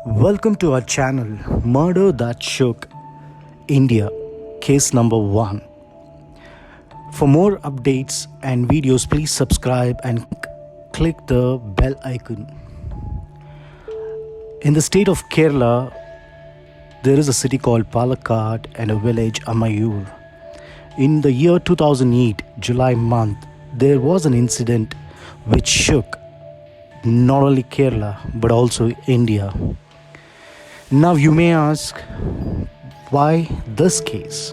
Welcome to our channel Murder That Shook India, case number 1. For more updates and videos, please subscribe and click the bell icon. In the state of Kerala, there is a city called Palakkad and a village Amayur. In the year 2008, July month, there was an incident which shook not only Kerala but also India. Now you may ask, why this case?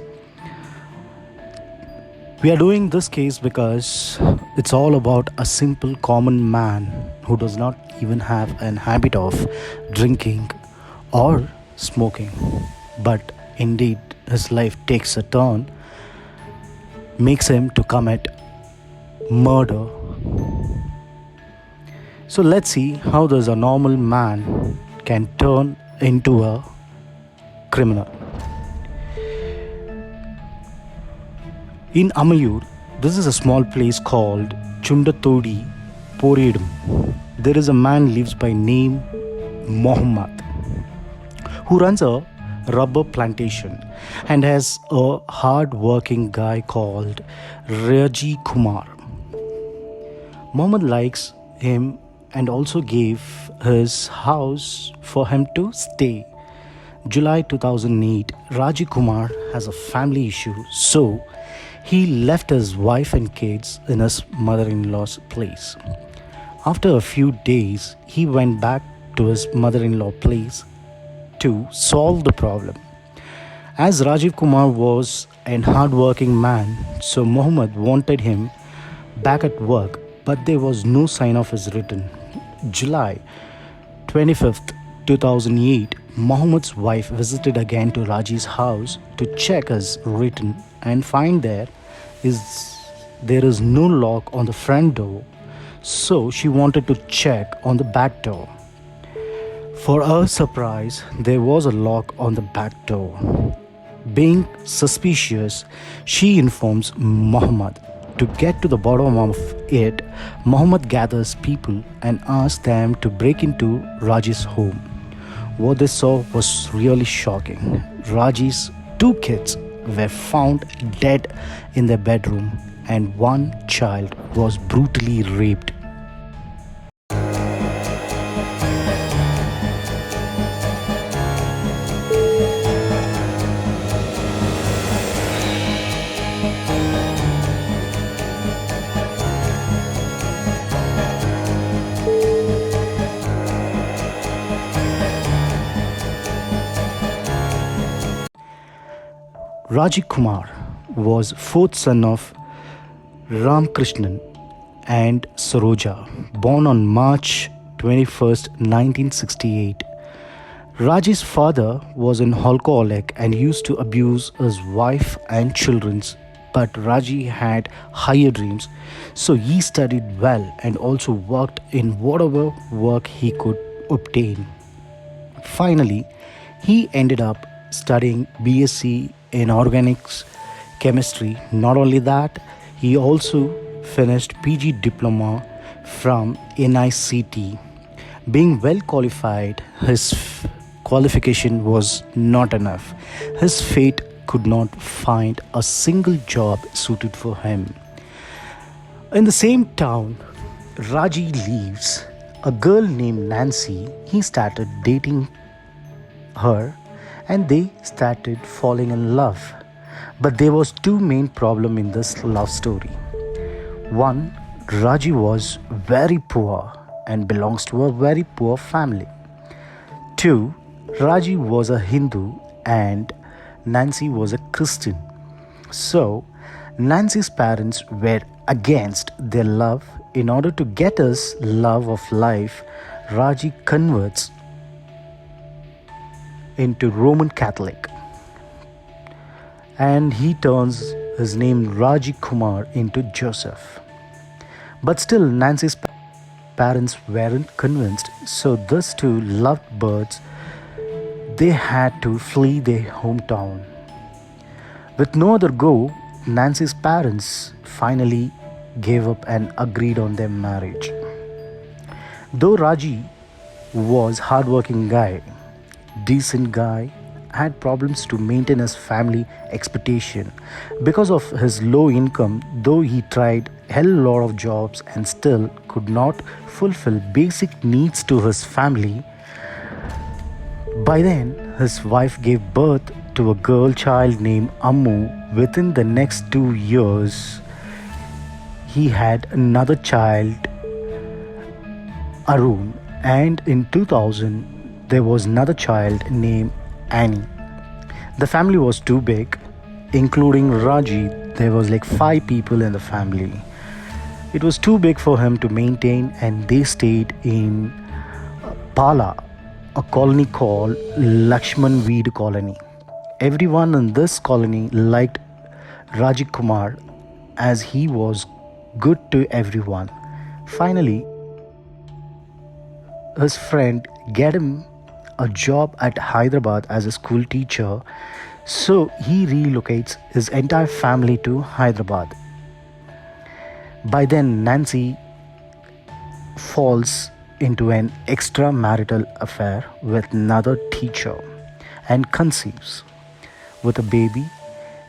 We are doing this case because it's all about a simple common man who does not even have an habit of drinking or smoking. But indeed, his life takes a turn, makes him to commit murder. So let's see how does a normal man can turn into a criminal. In Amayur, this is a small place called Chundatodi Poredum. There is a man lives by name Muhammad who runs a rubber plantation and has a hard-working guy called Rajiv Kumar. Muhammad likes him and also gave his house for him to stay. July 2008, Rajiv Kumar has a family issue, so he left his wife and kids in his mother-in-law's place. After a few days, he went back to his mother-in-law place to solve the problem. As Rajiv Kumar was an hard-working man, so Muhammad wanted him back at work, but there was no sign of his return. July 25th, 2008, Muhammad's wife visited again to Raji's house to check his return and find there is no lock on the front door, so she wanted to check on the back door. For her surprise, there was a lock on the back door. Being suspicious, she informs Muhammad. To get to the bottom of it, Muhammad gathers people and asks them to break into Raji's home. What they saw was really shocking. Raji's 2 kids were found dead in their bedroom and 1 child was brutally raped. Rajiv Kumar was 4th son of Ramkrishnan and Saroja, born on March 21st, 1968. Raji's father was an alcoholic and used to abuse his wife and children, but Raji had higher dreams, so he studied well and also worked in whatever work he could obtain. Finally, he ended up studying BSc in organics chemistry. Not only that, he also finished PG diploma from NICT. Being well qualified, his qualification was not enough. His fate could not find a single job suited for him. In the same town, Raji lives a girl named Nancy. He started dating her and they started falling in love. But there was 2 main problems in this love story. 1, Raji was very poor and belongs to a very poor family. 2, Raji was a Hindu and Nancy was a Christian. So, Nancy's parents were against their love. In order to get his love of life, Raji converts into Roman Catholic and he turns his name Rajiv Kumar into Joseph. But still Nancy's parents weren't convinced, so these 2 lovebirds, they had to flee their hometown. With no other go, Nancy's parents finally gave up and agreed on their marriage. Though Raji was hardworking guy, decent guy, had problems to maintain his family expectation because of his low income. Though he tried hell lot of jobs and still could not fulfill basic needs to his family. By then, his wife gave birth to a girl child named Ammu. Within the next 2 years, he had another child, Arun, and in 2000, there was another child named Annie. The family was too big, including Raji. There was like 5 people in the family. It was too big for him to maintain, and they stayed in Pala, a colony called Lakshman Veed Colony. Everyone in this colony liked Rajiv Kumar as he was good to everyone. Finally, his friend get him a job at Hyderabad as a school teacher, so he relocates his entire family to Hyderabad. By then, Nancy falls into an extramarital affair with another teacher and conceives with a baby.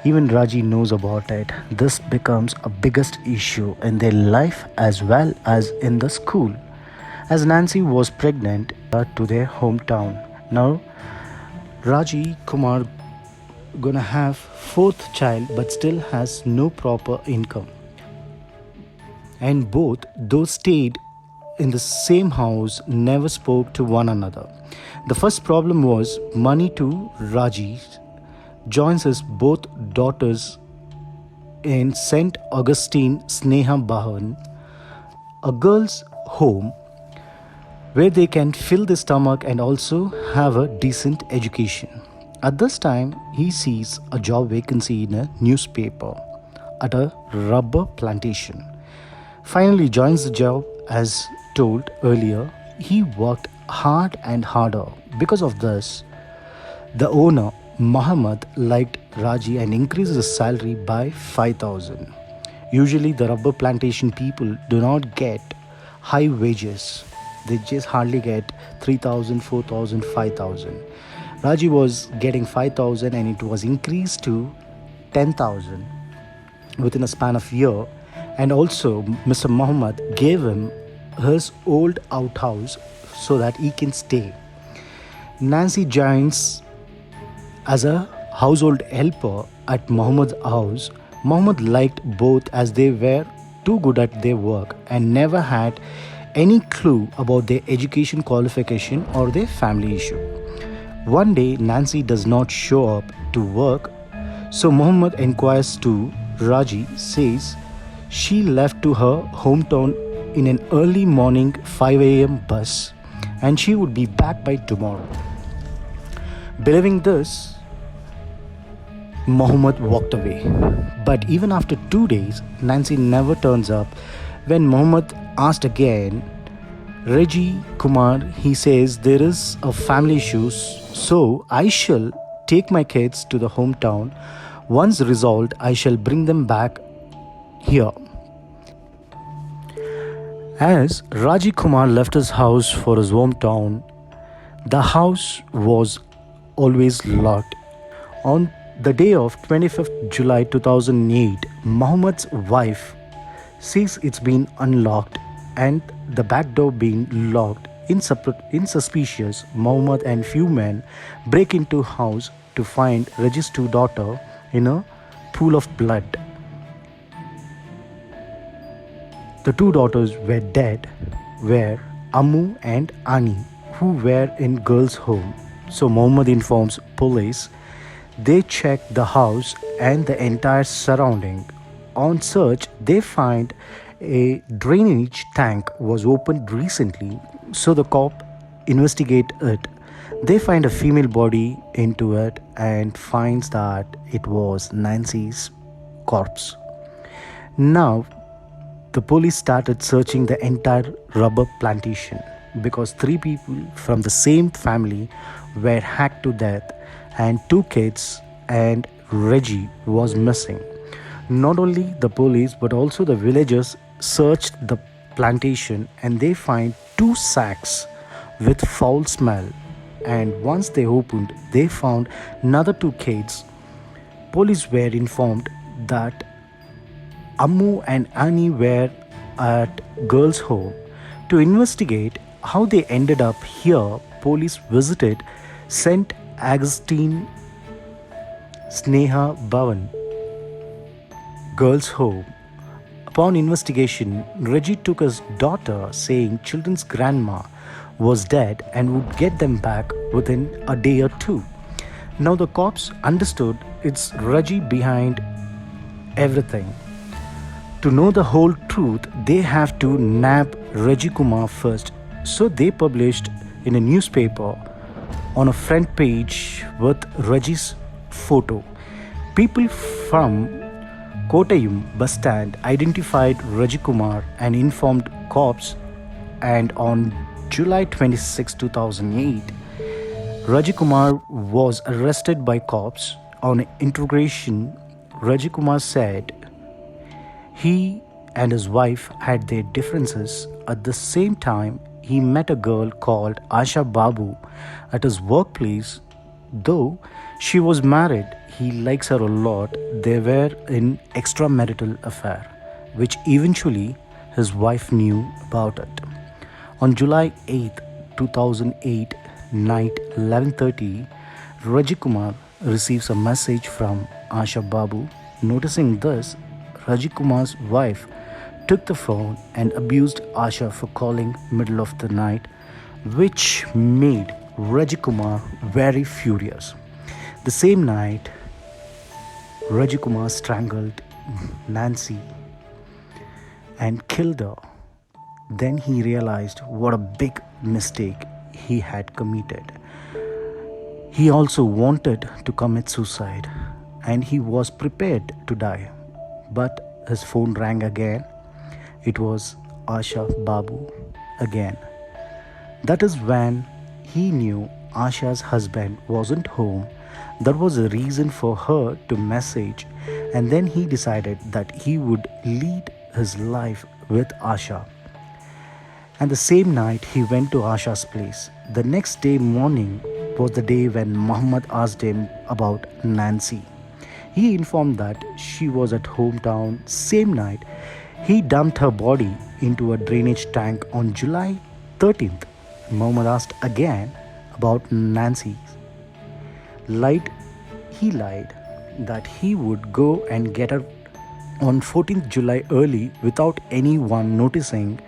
Even Raji knows about it. This becomes a biggest issue in their life as well as in the school, as Nancy was pregnant to their hometown. Now, Raji Kumar gonna have fourth child but still has no proper income. And both, though stayed in the same house, never spoke to one another. The first problem was money to Raji joins his both daughters in St. Augustine Sneha Bhavan, a girls' home where they can fill the stomach and also have a decent education. At this time, he sees a job vacancy in a newspaper at a rubber plantation. Finally joins the job. As told earlier, he worked hard and harder. Because of this, the owner Muhammad liked Raji and increased his salary by 5,000. Usually the rubber plantation people do not get high wages. They just hardly get 3,000, 4,000, 5,000. Raji was getting 5,000 and it was increased to 10,000 within a span of a year. And also Mr. Muhammad gave him his old outhouse so that he can stay. Nancy joins as a household helper at Muhammad's house. Muhammad liked both as they were too good at their work and never had any clue about their education qualification or their family issue. One day, Nancy does not show up to work, so Muhammad inquires to Raji, says she left to her hometown in an early morning 5 a.m. bus and she would be back by tomorrow. Believing this, Muhammad walked away. But even after 2 days, Nancy never turns up. When Muhammad asked again, Rajiv Kumar, he says there is a family issue, so I shall take my kids to the hometown. Once resolved, I shall bring them back here. As Rajiv Kumar left his house for his hometown, the house was always locked. On the day of 25th July 2008, Muhammad's wife sees it's been unlocked and the back door being locked. Insuspicious, Muhammad and few men break into house to find Raji's two daughters in a pool of blood. The two daughters were dead, were Ammu and Ani, who were in girls' home. So Muhammad informs police. They check the house and the entire surrounding. On search, they find a drainage tank was opened recently, so the cop investigate it. They find a female body into it and finds that it was Nancy's corpse. Now, the police started searching the entire rubber plantation because 3 people from the same family were hacked to death and 2 kids and Reggie was missing. Not only the police but also the villagers searched the plantation and they find 2 sacks with foul smell and once they opened, they found another two kids. Police were informed that Ammu and Annie were at girls' home. To investigate how they ended up here, police visited St. Augustine Sneha Bhavan girls' home. Upon investigation, Reggie took his daughter, saying children's grandma was dead and would get them back within a day or two. Now the cops understood it's Reggie behind everything. To know the whole truth, they have to nab Rajiv Kumar first. So they published in a newspaper on a front page with Raji's photo. People from Kottayam bus stand identified Rajiv Kumar and informed cops, and on July 26, 2008, Rajiv Kumar was arrested by cops. On interrogation, Rajiv Kumar said he and his wife had their differences. At the same time, he met a girl called Asha Babu at his workplace. Though she was married, he likes her a lot. They were in extramarital affair, which eventually his wife knew about it. On July 8, 2008, night 11:30, Rajiv Kumar receives a message from Asha Babu. Noticing this, Rajiv Kumar's wife took the phone and abused Asha for calling middle of the night, which made Rajiv Kumar very furious. The same night, Rajiv Kumar strangled Nancy and killed her. Then he realized what a big mistake he had committed. He also wanted to commit suicide and he was prepared to die. But his phone rang again. It was Asha Babu again. That is when he knew Asha's husband wasn't home. That was a reason for her to message, and then he decided that he would lead his life with Asha. And the same night he went to Asha's place. The next day morning was the day when Muhammad asked him about Nancy. He informed that she was at hometown. Same night, he dumped her body into a drainage tank. On July 13th, Muhammad asked again about Nancy. He lied that he would go and get her on 14th July early without anyone noticing.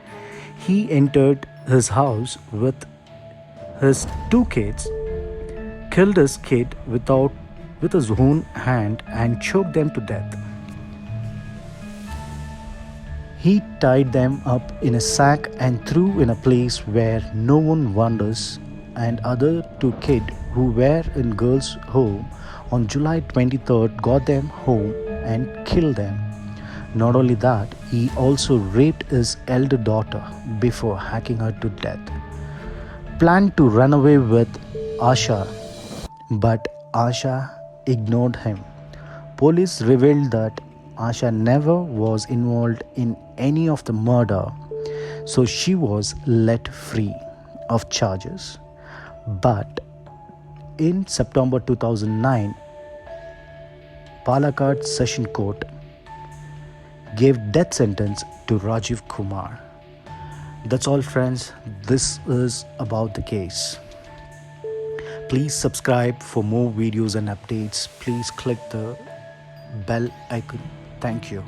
He entered his house with his two kids, killed his kid with his own hand and choked them to death. He tied them up in a sack and threw in a place where no one wanders, and other two kids who were in girls' home on July 23rd got them home and killed them. Not only that, he also raped his elder daughter before hacking her to death. Planned to run away with Asha, but Asha ignored him. Police revealed that Asha never was involved in any of the murder, so she was let free of charges. But in September 2009, Palakkad Session Court gave death sentence to Rajiv Kumar. That's all, friends. This is about the case. Please subscribe for more videos and updates. Please click the bell icon. Thank you.